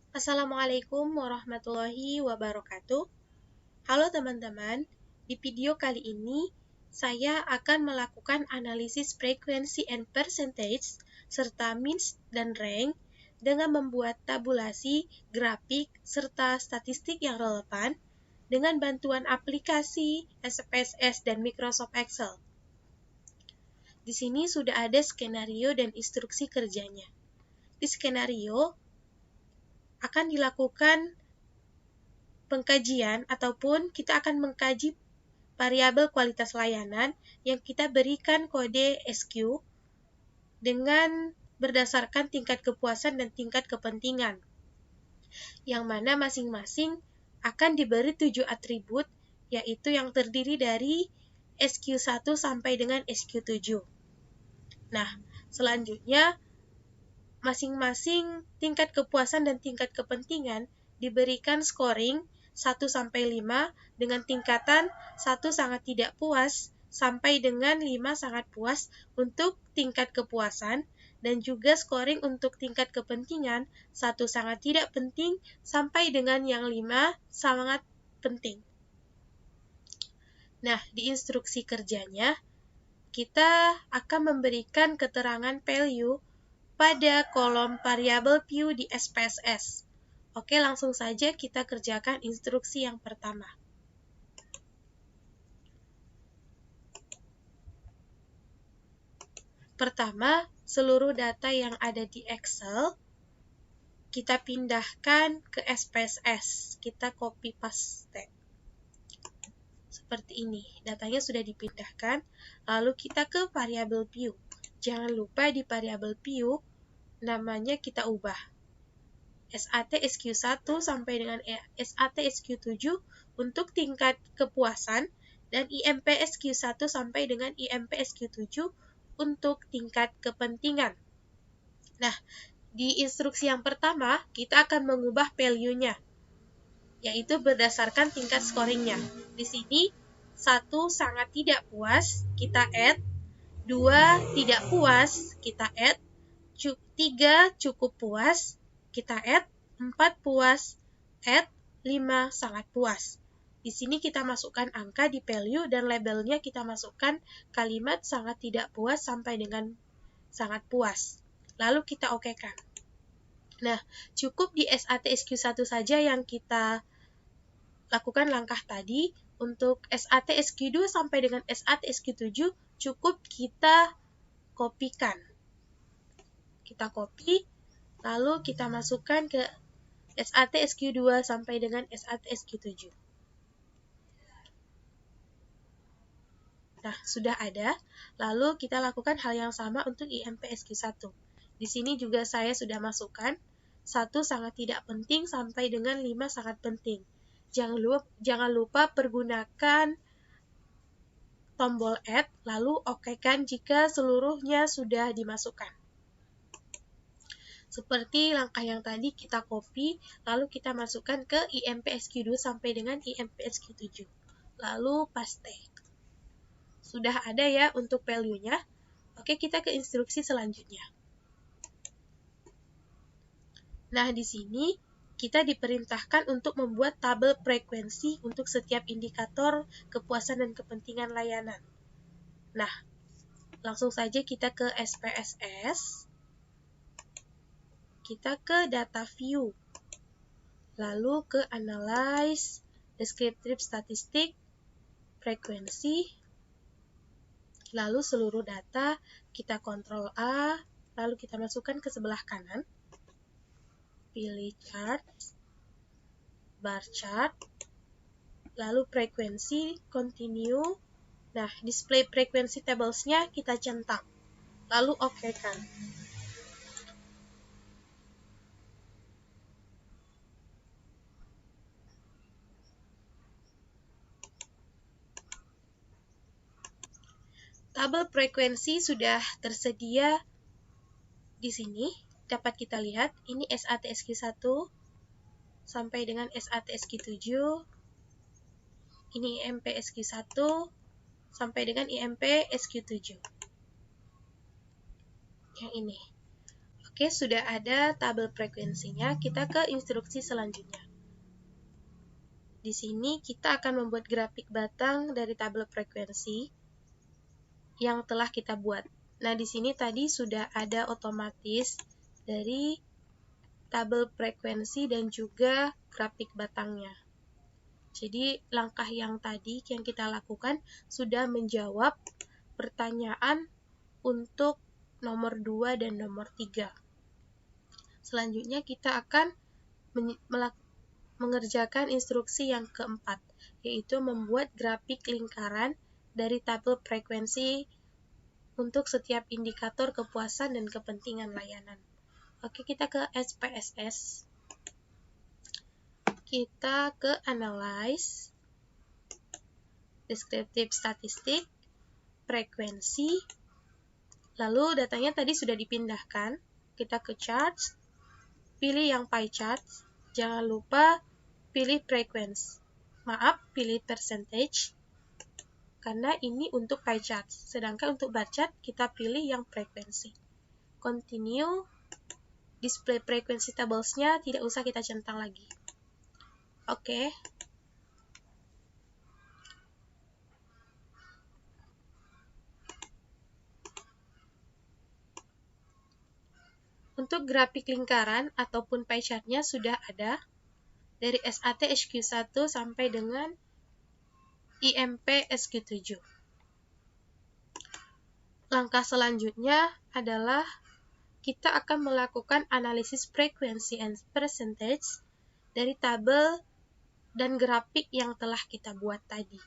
Assalamualaikum warahmatullahi wabarakatuh. Halo teman-teman, di video kali ini saya akan melakukan analisis frekuensi and percentage serta means dan rank dengan membuat tabulasi, grafik, serta statistik yang relevan dengan bantuan aplikasi SPSS dan Microsoft Excel. Di sini sudah ada skenario dan instruksi kerjanya. Di skenario akan dilakukan pengkajian ataupun kita akan mengkaji variabel kualitas layanan yang kita berikan kode SQ dengan berdasarkan tingkat kepuasan dan tingkat kepentingan, yang mana masing-masing akan diberi 7 atribut, yaitu yang terdiri dari SQ1 sampai dengan SQ7. Nah, selanjutnya masing-masing tingkat kepuasan dan tingkat kepentingan diberikan scoring 1 sampai 5 dengan tingkatan 1 sangat tidak puas sampai dengan 5 sangat puas untuk tingkat kepuasan, dan juga scoring untuk tingkat kepentingan 1 sangat tidak penting sampai dengan yang 5 sangat penting. Nah, di instruksi kerjanya kita akan memberikan keterangan value pada kolom variabel view di SPSS. Oke, langsung saja kita kerjakan instruksi yang pertama. Pertama, seluruh data yang ada di Excel kita pindahkan ke SPSS. Kita copy paste. Seperti ini, datanya sudah dipindahkan. Lalu kita ke variabel view. Jangan lupa di variabel view namanya kita ubah. SAT SQ1 sampai dengan SAT SQ7 untuk tingkat kepuasan, dan IMP SQ1 sampai dengan IMP SQ7 untuk tingkat kepentingan. Nah, di instruksi yang pertama, kita akan mengubah value-nya, yaitu berdasarkan tingkat scoring-nya. Di sini, 1 sangat tidak puas, kita add. 2 tidak puas, kita add. 3 cukup puas, kita add. 4 puas, add. 5 sangat puas. Di sini kita masukkan angka di value dan labelnya kita masukkan kalimat sangat tidak puas sampai dengan sangat puas. Lalu kita okekan. Nah, cukup di SAT SQ1 saja yang kita lakukan langkah tadi. Untuk SAT SQ2 sampai dengan SAT SQ7 cukup kita kopikan. Kita copy, lalu kita masukkan ke SAT SQ2 sampai dengan SAT SQ7. Nah, sudah ada. Lalu kita lakukan hal yang sama untuk IMP SQ1. Di sini juga saya sudah masukkan 1 sangat tidak penting sampai dengan 5 sangat penting. Jangan lupa pergunakan tombol add, lalu okekan jika seluruhnya sudah dimasukkan. Seperti langkah yang tadi, kita copy, lalu kita masukkan ke IMP SQ2 sampai dengan IMP SQ7. Lalu paste. Sudah ada ya untuk value-nya. Oke, kita ke instruksi selanjutnya. Nah, di sini kita diperintahkan untuk membuat tabel frekuensi untuk setiap indikator kepuasan dan kepentingan layanan. Nah, langsung saja kita ke SPSS. Kita ke data view. Lalu ke analyze, descriptive statistik, frekuensi. Lalu seluruh data kita Ctrl A, lalu kita masukkan ke sebelah kanan. Pilih chart, bar chart, lalu frekuensi, continue. Nah, display frekuensi tables-nya kita centang, lalu okekan. Tabel frekuensi sudah tersedia di sini. Dapat kita lihat, ini SAT SQ1 sampai dengan SAT SQ7. Ini IMP SQ1 sampai dengan IMP SQ7. Yang ini. Oke, sudah ada tabel frekuensinya. Kita ke instruksi selanjutnya. Di sini kita akan membuat grafik batang dari tabel frekuensi yang telah kita buat. Nah, di sini tadi sudah ada otomatis dari tabel frekuensi dan juga grafik batangnya. Jadi, langkah yang tadi yang kita lakukan sudah menjawab pertanyaan untuk nomor 2 dan nomor 3. Selanjutnya kita akan mengerjakan instruksi yang keempat, yaitu membuat grafik lingkaran dari tabel frekuensi untuk setiap indikator kepuasan dan kepentingan layanan. Oke, kita ke SPSS. Kita ke Analyze, Descriptive Statistik, Frekuensi, lalu datanya tadi sudah dipindahkan. Kita ke Charts, pilih yang pie chart, jangan lupa pilih frekuensi. Maaf, pilih percentage, karena ini untuk pie chart. Sedangkan untuk bar chart, kita pilih yang frekuensi. Continue, display frekuensi tablesnya tidak usah kita centang lagi. Oke. Untuk grafik lingkaran ataupun pie chart-nya sudah ada dari SAT SQ1 sampai dengan IMP SQ7. Langkah selanjutnya adalah kita akan melakukan analisis frekuensi and percentage dari tabel dan grafik yang telah kita buat tadi.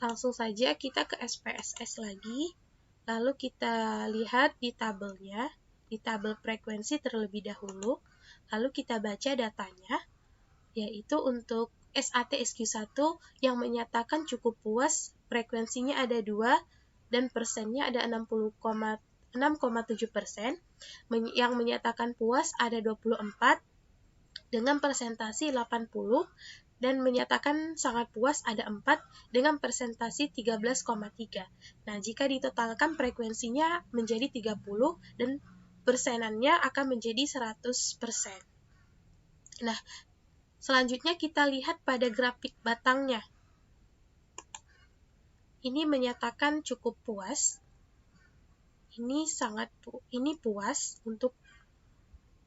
Langsung saja kita ke SPSS lagi, lalu kita lihat di tabelnya, di tabel frekuensi terlebih dahulu, lalu kita baca datanya, yaitu untuk SAT SQ1 yang menyatakan cukup puas, frekuensinya ada 2, dan persennya ada 6,7%, yang menyatakan puas ada 24, dengan persentasi 80, dan menyatakan sangat puas ada 4, dengan persentasi 13,3. Nah, jika ditotalkan frekuensinya menjadi 30, dan persenannya akan menjadi 100%. Nah, selanjutnya kita lihat pada grafik batangnya. Ini menyatakan cukup puas. Ini puas untuk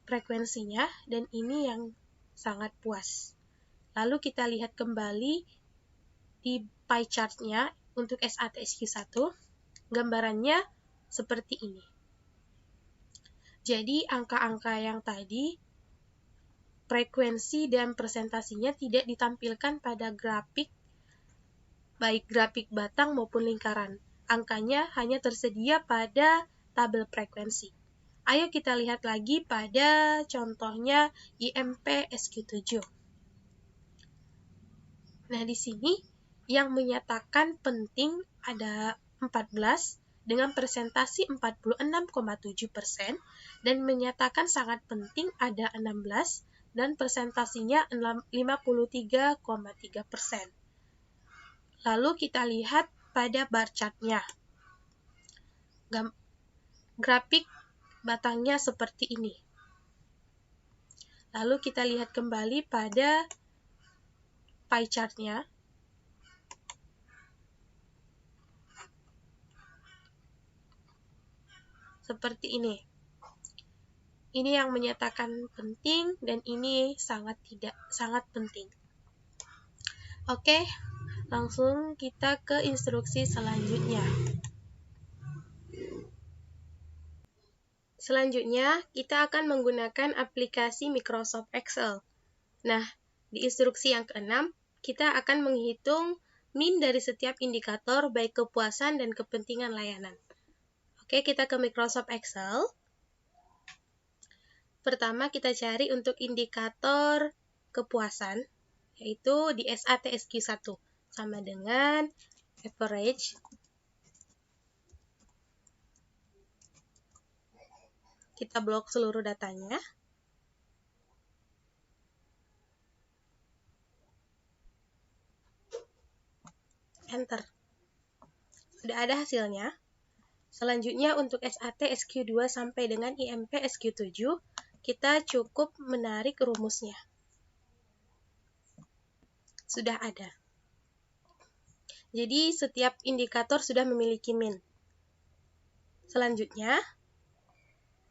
frekuensinya, dan ini yang sangat puas. Lalu kita lihat kembali di pie chart-nya untuk SAT SQ1, gambarannya seperti ini. Jadi angka-angka yang tadi, frekuensi dan presentasinya tidak ditampilkan pada grafik, baik grafik batang maupun lingkaran. Angkanya hanya tersedia pada tabel frekuensi. Ayo kita lihat lagi pada contohnya IMP SQ7. Nah, di sini yang menyatakan penting ada 14 dengan presentasi 46,7% dan menyatakan sangat penting ada 16 dan presentasinya 53,3%. Lalu kita lihat pada bar chart-nya. Grafik batangnya seperti ini. Lalu kita lihat kembali pada pie chart-nya. Seperti ini. Ini yang menyatakan penting dan ini sangat penting. Oke, langsung kita ke instruksi selanjutnya. Selanjutnya, kita akan menggunakan aplikasi Microsoft Excel. Nah, di instruksi yang ke-6, kita akan menghitung min dari setiap indikator baik kepuasan dan kepentingan layanan. Oke, kita ke Microsoft Excel. Pertama, kita cari untuk indikator kepuasan, yaitu di SAT SQ1, sama dengan average. Kita blok seluruh datanya. Enter. Sudah ada hasilnya. Selanjutnya untuk SAT SQ2 sampai dengan IMP SQ7, kita cukup menarik rumusnya. Sudah ada. Jadi setiap indikator sudah memiliki min. Selanjutnya,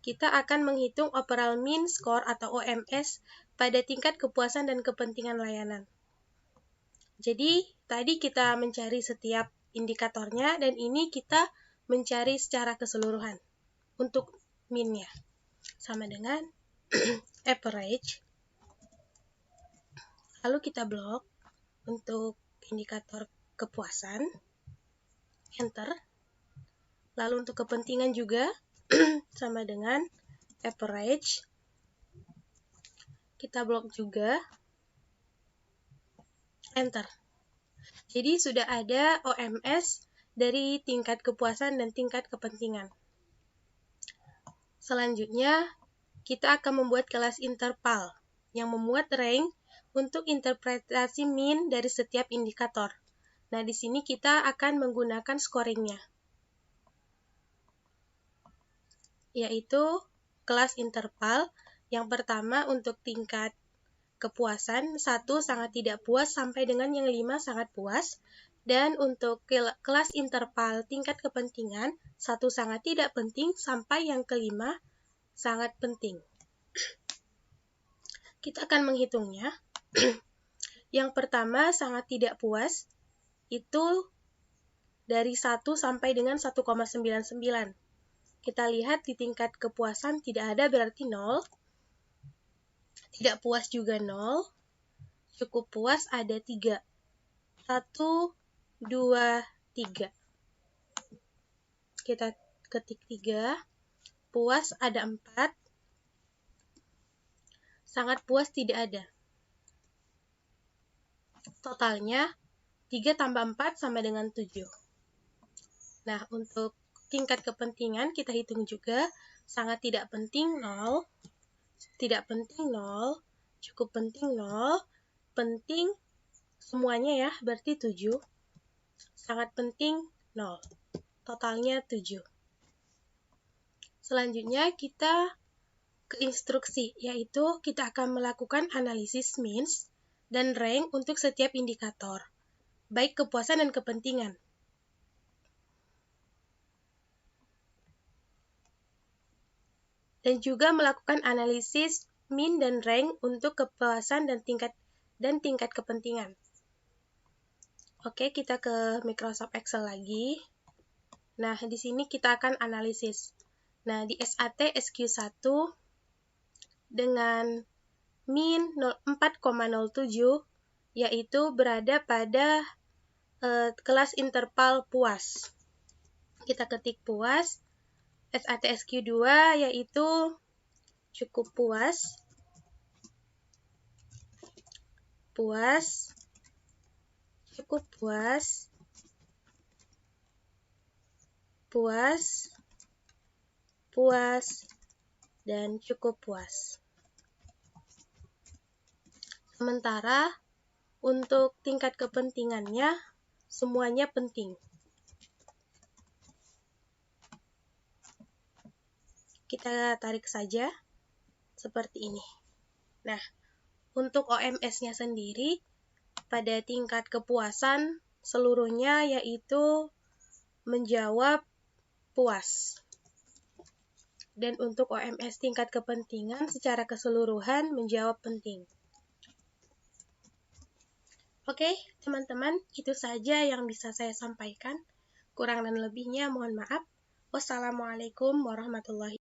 kita akan menghitung overall mean score atau OMS pada tingkat kepuasan dan kepentingan layanan. Jadi, tadi kita mencari setiap indikatornya, dan ini kita mencari secara keseluruhan untuk min-nya. Sama dengan average. Lalu kita blok untuk indikator kepuasan, enter. Lalu untuk kepentingan juga sama dengan average. Kita blok juga, enter. Jadi sudah ada OMS dari tingkat kepuasan dan tingkat kepentingan. Selanjutnya, kita akan membuat kelas interval yang memuat rank untuk interpretasi min dari setiap indikator. Nah, di sini kita akan menggunakan scoringnya, yaitu kelas interval. Yang pertama untuk tingkat kepuasan, 1 sangat tidak puas sampai dengan yang 5 sangat puas. Dan untuk kelas interval tingkat kepentingan, 1 sangat tidak penting sampai yang ke-5 sangat penting. Kita akan menghitungnya. Yang pertama sangat tidak puas, itu dari 1 sampai dengan 1,99. Kita lihat di tingkat kepuasan tidak ada, berarti 0. Tidak puas juga 0. Cukup puas ada 3. 1, 2, 3. Kita ketik 3. Puas ada 4. Sangat puas tidak ada. Totalnya 3 tambah 4 sama dengan 7. Nah, untuk tingkat kepentingan kita hitung juga. Sangat tidak penting 0. Tidak penting 0. Cukup penting 0. Penting semuanya ya, berarti 7. Sangat penting 0. Totalnya 7. Selanjutnya kita ke instruksi, yaitu kita akan melakukan analisis means dan rank untuk setiap indikator, baik kepuasan dan kepentingan. Dan juga melakukan analisis min dan rank untuk kepuasan dan tingkat kepentingan. Oke, kita ke Microsoft Excel lagi. Nah, di sini kita akan analisis. Nah, di SAT SQ1 dengan min 4,07, yaitu berada pada kelas interval puas. Kita ketik puas. SAT SQ2 yaitu cukup puas, cukup puas, puas, dan cukup puas. Sementara untuk tingkat kepentingannya semuanya penting. Kita tarik saja seperti ini. Nah, untuk OMS-nya sendiri pada tingkat kepuasan seluruhnya yaitu menjawab puas. Dan untuk OMS tingkat kepentingan secara keseluruhan menjawab penting. Oke, teman-teman, itu saja yang bisa saya sampaikan. Kurang dan lebihnya mohon maaf. Wassalamualaikum warahmatullahi wabarakatuh.